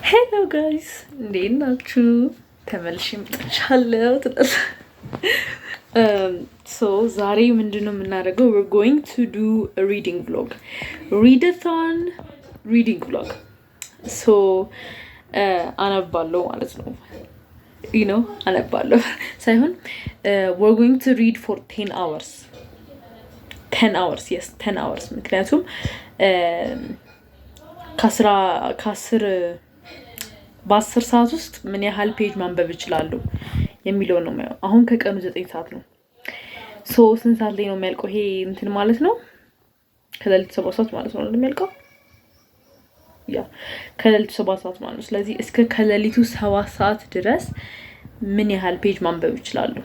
ሄሎ ጋይስ እንዴት ናችሁ? ተመልሼ መጥቻለሁ። ዛሬ ምንድነው የምናደርገው? we're going to do a reading vlog, readathon reading vlog. አነባለሁ ማለት ነው አነባለሁ ሳይሆን we're going to read for 10 hours. 10 hours, yes 10 hours ምክንያቱም በ10 ሰዓት ውስጥ ምን ያህል ፔጅ ማንበብ ይችላሉ የሚለው ነው ማለት። አሁን ከቀኑ 9 ሰዓት ነው። ስንት ሰዓት ላይ ነው የሚያልቀው? ይሄ እንትን ማለት ነው ከሌሊቱ 7 ሰዓት ማለት ነው እንደሚያልቀው። ከሌሊቱ 7 ሰዓት ማለት ነው። ስለዚህ እስከ ከሌሊቱ 7 ሰዓት ድረስ ምን ያህል ፔጅ ማንበብ ይችላሉ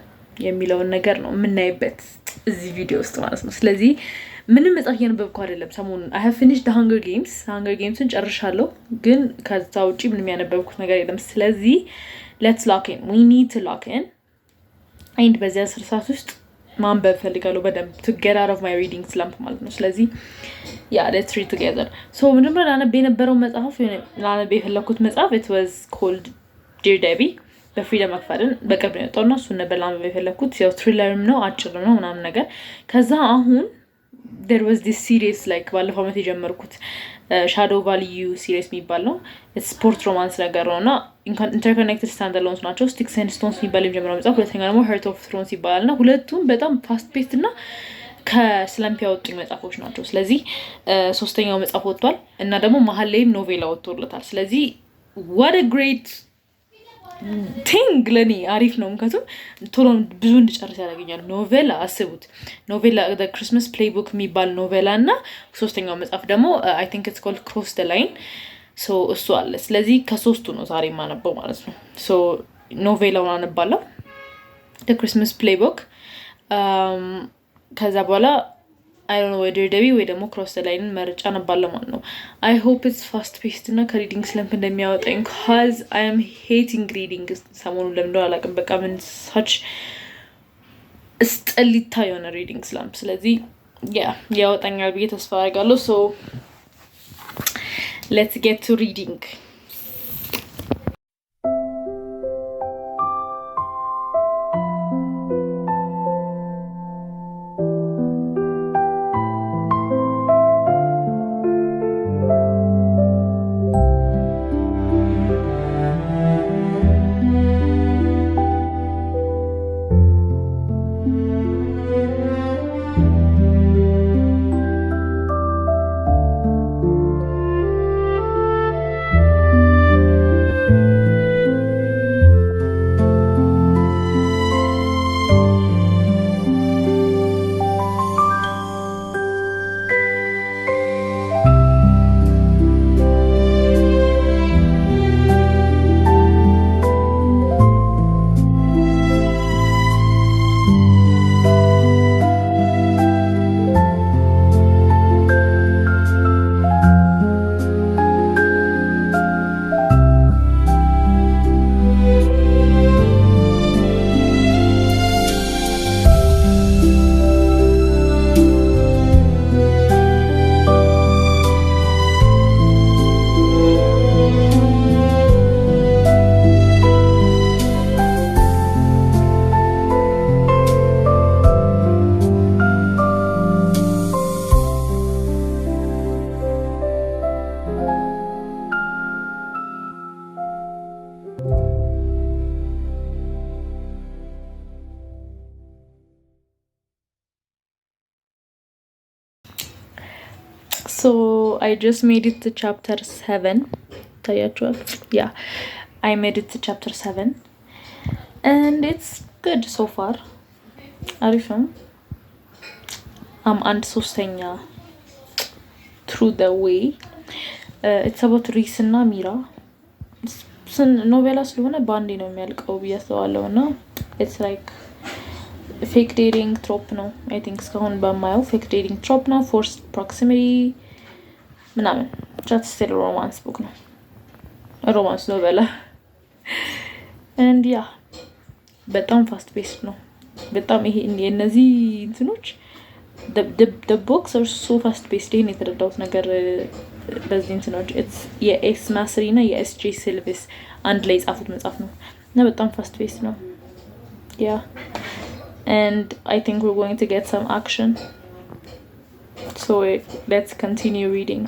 የሚለውን ነገር ነው የምናይበት እዚህ ቪዲዮ ውስጥ ማለት ነው። ስለዚህ ምንም መጽሐፍ እያነበብኩ አይደለም ሰሞኑን። I have finished the Hunger Gamesን ጨርሻለሁ፣ ግን ከዛ ውጪ ምንም ያነበብኩት ነገር የለም። ስለዚህ let's lock in, we need to lock in and በዚህ 10 ሰዓት ውስጥ ማንበብ ፈልጋለሁ በደንብ to get out of my reading slump ማለት ነው። ስለዚህ let's read together. ምንም ላነብ የነበረው መጽሐፍ ላነብ የፈለኩት መጽሐፍ it was called Dear Debbie በፍሪዳ መክፈልን በቅርብ ነው የወጣውና እሱን ነበር ላነብ የፈለኩት። ያው ትሪለርም ነው አጭር ነው ምናምን ነገር። ከዛ አሁን there was this series like ባለፈው ዓመት የጀመርኩት Shadow Valley series የሚባል ነው። ስፖርት ሮማንስ ነገር ነውና ኢንተርኮኔክትድ ስታንዳሎንስ ናቸው። Sticks and Stones የሚባል የጀመረው መጽሐፍ፣ ሁለተኛ ደግሞ Heart of Thrones ይባላልና ሁለቱም በጣም ፋስት ፔስት እና ከስለምፕ ያወጡኝ መጽሐፎች ናቸው። ስለዚህ ሶስተኛው መጽሐፍ ወጥቷል እና ደግሞ መሀል ላይም ኖቬላ ወጥቶለታል። ስለዚህ what a great ቲንግ ለኔ አሪፍ ነው። ምክንያቱም ቶሎ ብዙ እንድጨርስ ያደርገኛል። ኖቬላ አስቡት፣ ኖቬላ the Christmas playbook የሚባል ኖቬላ እና ሶስተኛው መጽሐፍ ደግሞ I think it's called Cross the Line እሱ አለ። ስለዚህ ከሶስቱ ነው ዛሬ የማነበው ማለት ነው። ኖቬላውን አነባለሁ the Christmas playbook ከዛ በኋላ I don't know whether Debbie ወይ ደግሞ Cross the Line መርጫ አነባለሁ ማለት ነው። I hope it's fast paced እና ከሪዲንግ ስለምፕ እንደሚያወጣኝ cause I am hating reading ሰሞኑን ለምንድነው አላውቅም። በቃ ምን such ስጠሊታ የሆነ ሪዲንግ ስለምፕ። ስለዚህ ያወጣኛል ብዬ ተስፋ አደርጋለሁ። let's get to reading. I just made it to chapter 7. ታያችኋል? I made it to chapter 7 and it's good so far. አሪፍ ነው። አንድ ሶስተኛ through the way. It's about ሪስ እና ሚራ። ኖቬላ ስለሆነ ባንዴ ነው የሚያልቀው ብዬ አስባለሁ እና it's like ፌክ ዴቲንግ ትሮፕ ነው። አይ ቲንክ እስካሁን በማየው ፌክ ዴቲንግ ትሮፕ ነው። ፎርስድ ፕሮክሲሚቲ ምናምን ቻት ስቲል ሮማንስ ቡክ ነው። ሮማንስ ኖቬላ and በጣም ፋስት ፔስድ ነው። በጣም ይሄ እነዚህ እንትኖች the books are so fast paced። ይሄን የተረዳሁት ነገር በዚህ እንትኖች የኤስ ማስሪ እና የኤስጄ ሲልቪስ አንድ ላይ የጻፉት መጽሐፍ ነው እና በጣም ፋስት ፔስ ነው። yeah and I think we're going to get some action, so let's continue reading.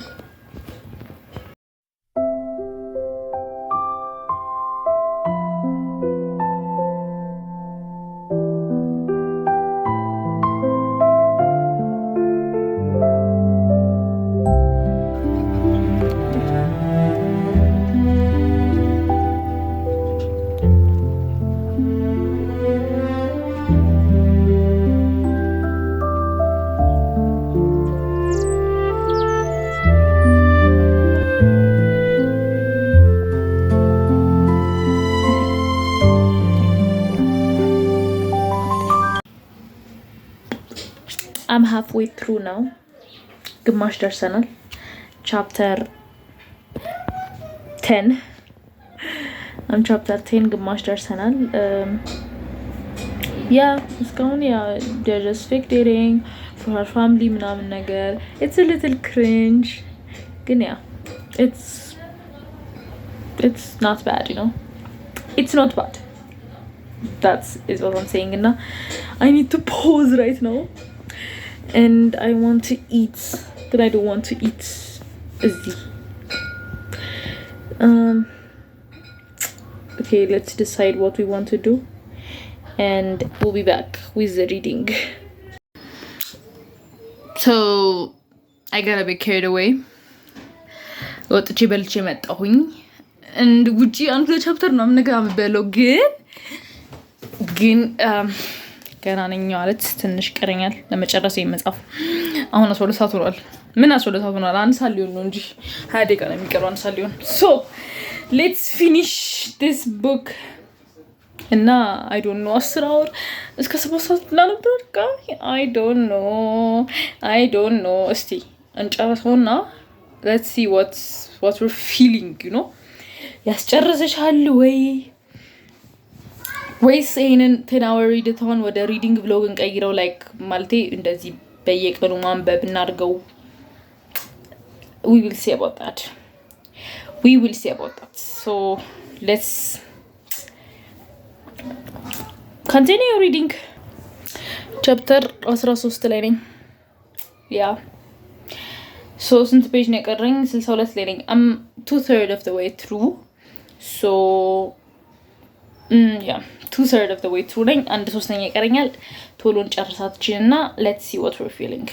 I'm halfway through now. ግማሽ ደርሰናል። ቻፕተር 10 ቻፕተር 10 ግማሽ ደርሰናል። እስካሁን they're just spectating for her family ምናምን ነገር it's a little cringe ግን it's not bad, you know, it's not bad. That is what I'm saying. And I need to pause right now. And I want to eat, but I don't want to eat easy. Okay, let's decide what we want to do, and we'll be back with the reading. So I got a bit carried away. ወጥቼ በልቼ መጣሁኝ and ውጪ አንዱ ቻፕተር ነው ምንገራ መበለው ግን ገና ነኝ ማለት ትንሽ ቀረኛል ለመጨረስ የመጻፍ አሁን 12 ሰዓት ሆኗል። ምን 12 ሰዓት ሆኗል? አንድ ሰዓት ሊሆን ነው እንጂ 20 ደቂቃ ነው የሚቀረው። አንድ ሰዓት ሊሆን so let's finish this book. እና I don't know 10 hour እስከ 7 ሰዓት ላነብር I don't know እስቲ እንጨርሰውና let's see what we're feeling, you know. ያስጨርሰሻል ወይስ ይሄንን 10 hour read ተሆን ወደ ሪዲንግ ብሎግ እንቀይረው ላይክ ማለቴ እንደዚህ በየቀኑ ማንበብ እናድርገው? we will see about that. So let's continue reading. chapter 13 ላይ ነኝ። so ስንት ፔጅ ነው የቀረኝ? 62 ላይ ነኝ። I'm 2/3 of the way through. so 2/3 of the way through ነኝ። 1/3 ይቀረኛል። ቶሎን ጨርሳትችንና let's see what we're feeling.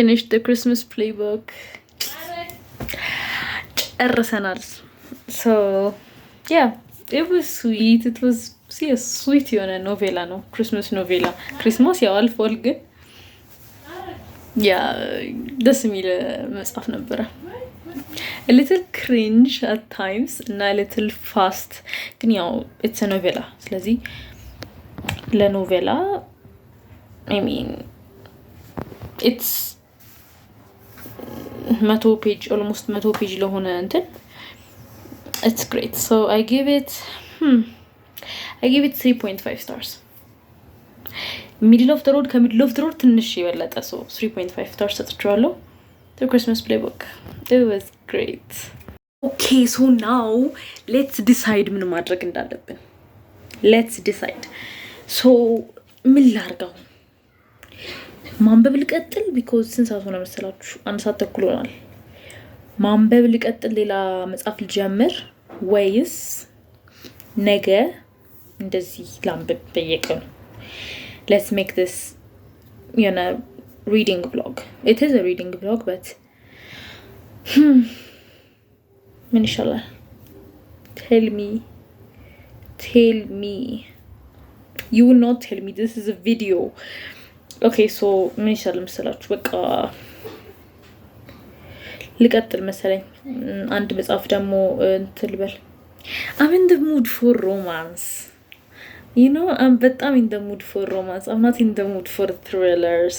Finished the Christmas playbook. ጨርሰናል. So it was sweet. It was sweet የሆነ ኖቬላ ነው። Christmas ኖቬላ። Christmas ያው አልፏል ግን ደስ የሚል መጽሐፍ ነበረ። A little cringe at times እና a little fast ግን ያው it's a novella. ስለዚህ ለኖቬላ I mean it's 100 page, almost 100 page ለሆነ እንትን it's great. So I give it I give it 3.5 stars. Middle of the road ከmiddle of the road ትንሽ የበለጠ so 3.5 stars ሰጥቼዋለሁ። The Christmas Playbook. It was great. Okay, so now let's decide ምን ማድረግ እንዳለብን. Let's decide. So ምን ላርጋው? ማንበብ ልቀጥል because ስንት ሰዓት ሆነ መሰላችሁ? 1 ሰዓት ተኩል ሆኗል። ማንበብ ልቀጥል ሌላ መጽሐፍ ልጀምር ወይስ ነገ እንደዚህ ላንብብ በየቀኑ? Let's make this, you know, reading vlog. It is a reading vlog, but ምን ይሻላል? Tell me. You will not tell me. This is a video. Okay, so ምን ይሻላል መሰላችሁ? በቃ ልቀጥል መሰለኝ። አንድ መጽሐፍ ደግሞ እንትን ልበል። I'm in the mood for romance. You know, I'm in the mood for romance. I'm not in the mood for thrillers.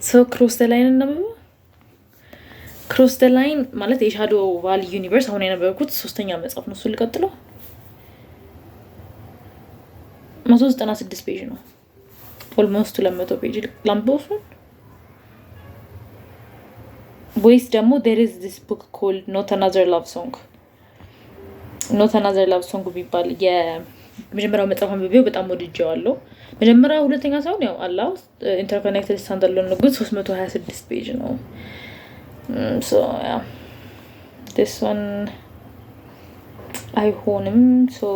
So Cross the Line number? Cross the Line ማለት የሻዶው ቫሊ ዩኒቨርስ አሁን የነበርኩት ሶስተኛ መጽሐፍ ነው። እሱ ልቀጥለው 196 ፔጅ ነው። ኦልሞስት 200 ፔጅ ላምቦፍ ወይስ ደግሞ there is this book called Not Another Love Song. Not Another Love Song ቢባል የመጀመሪያው መጽሐፍ አንብቤው በጣም ወድጄዋለሁ። መጀመሪያው ሁለተኛ ሳይሆን ያው አላው ኢንተርኮኔክትድ ስታንዳርድ ነው ግን 326 ፔጅ ነው። So yeah, this one አይሆንም። So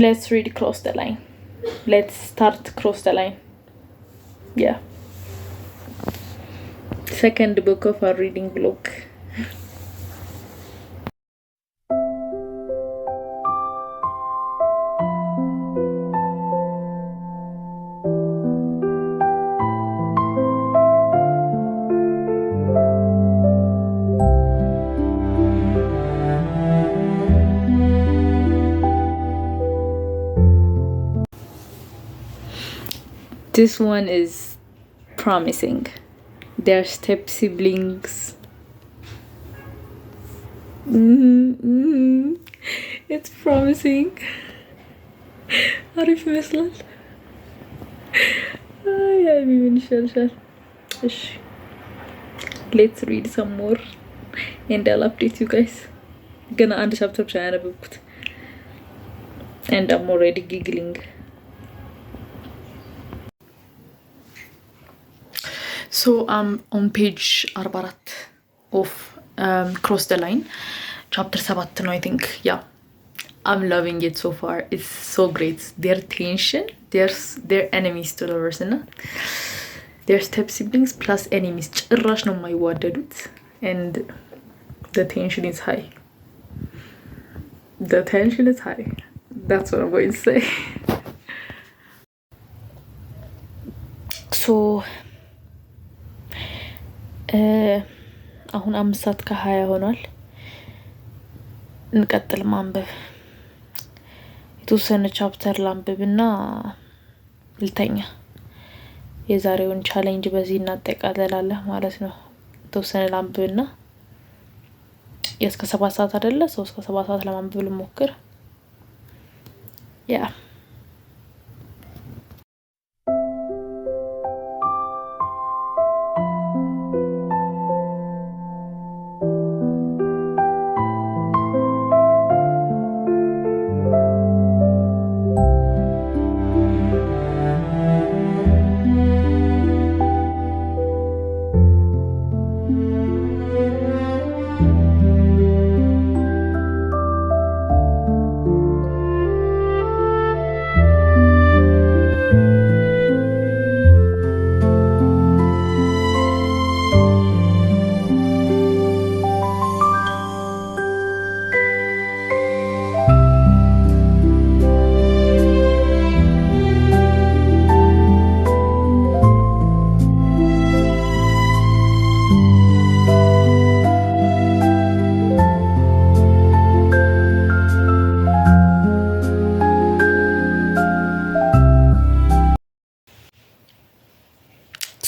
let's read Cross the Line. Let's start Cross the Line. Yeah. Second book of our reading vlog. This one is promising. They're step siblings. It's promising. አሪፍ ይመስላል። አይ ምን ይሻልሻል? እሺ let's read some more and I'll update you guys. ገና አንድ ቻፕተር ብቻ ያነበብኩት and I'm already giggling. So I'm on page 44 of Cross the Line, chapter 7 no, I think. Yeah, I'm loving it so far. It's so great. Their tension, they're enemies to lovers, and they're step siblings plus enemies. ጭራሽ ነው የማይዋደዱት and the tension is high. The tension is high. That's what I'm going to say. So አሁን 5:20 ሆኗል። እንቀጥል ማንበብ። የተወሰነ ቻፕተር ላንብብና ልተኛ። የዛሬውን ቻሌንጅ በዚህ እናጠቃልላለን ማለት ነው። የተወሰነ ላንብብና እስከ 7 ሰዓት አይደለ? እስከ 7 ሰዓት ለማንበብ ልሞክር። ያ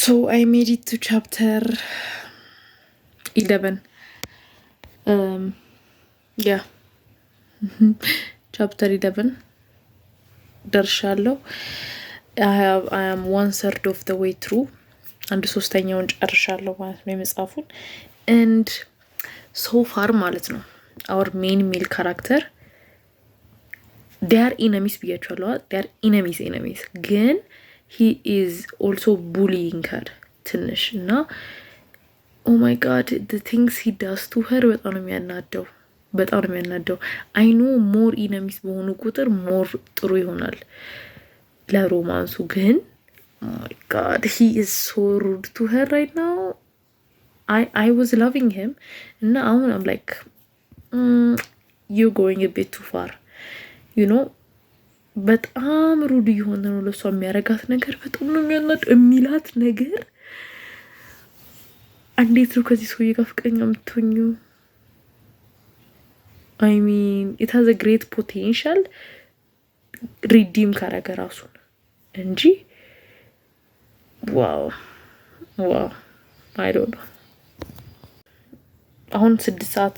So I made it to chapter 11. Yeah, ቻፕተር 11 ደርሻለሁ። I am 1/3 of the way through. አንድ ሶስተኛውን ጨርሻለሁ ማለት ነው የመጽሐፉን። and so far ማለት ነው our main male character they are enemies ብያቸዋለሁ። they are enemies ግን he is also bullying her ትንሽ እና oh my god the things he does to her በጣም ነው የሚያናደው። I know more enemies በሆኑ ቁጥር more ጥሩ ይሆናል ለሮማንሱ ግን oh my god he is so rude to her right now. I was loving him and now I'm like you're going a bit too far you know. በጣም ሩድ የሆነ ነው ለሷ የሚያረጋት ነገር በጣም ነው የሚላት ነገር። እንዴት ነው ከዚህ ሰውዬ ጋር ፍቅረኛ የምትሆኚው? I mean it has a great potential redeem ካረገ ራሱን እንጂ ዋው I don't know። አሁን 6 ሰዓት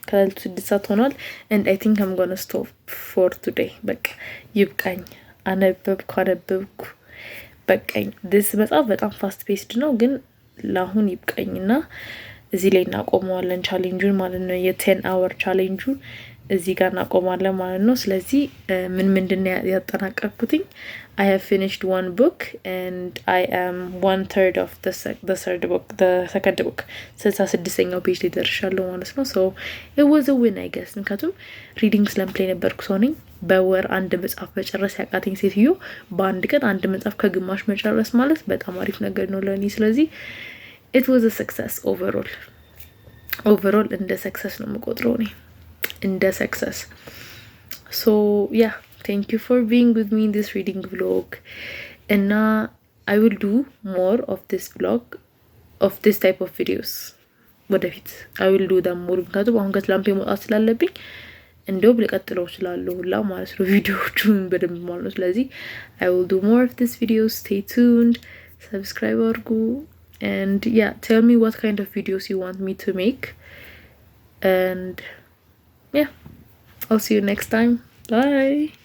ከሌሊቱ 6 ሰዓት ሆኗል and I think I'm gonna stop for today። በቃ ይብቃኝ። አነበብኩ በቃኝ። this መጽሐፍ በጣም ፋስት ፔስድ ነው ግን ለአሁን ይብቃኝና እዚህ ላይ እናቆመዋለን ቻሌንጁን ማለት ነው። የ10 hour ቻሌንጁን እዚህ ጋር እናቆማለን ማለት ነው። ስለዚህ ምንድን ያጠናቀቅኩትኝ I have finished one book and I am 1/3 of the second book 66ኛው ፔጅ ላይ ደርሻለሁ ማለት ነው። so it was a win I guess ምክንያቱም ሪዲንግ ስለምፕሌይ ነበርኩ ሰው ነኝ። በወር አንድ መጽሐፍ መጨረስ ያቃተኝ ሴትዮ በአንድ ቀን አንድ መጽሐፍ ከግማሽ መጨረስ ማለት በጣም አሪፍ ነገር ነው ለኔ። ስለዚህ it was a success overall እንደ success ነው የምቆጥረው እኔ እንደ success። so yeah thank you for being with me in this reading vlog and I will do more of this vlog of this type of videos ወደፊት I will do them more ምክንያቱም አሁን ከትላምፔ መውጣት ስላለብኝ እንደው ልቀጥለው እችላለሁ ሁላ ማለት ነው ቪዲዮዎቹን በደንብ ማለት ነው። ስለዚህ I will do more of this video. Stay tuned, subscribe አድርጉ and yeah tell me what kind of videos you want me to make and yeah I'll see you next time. Bye.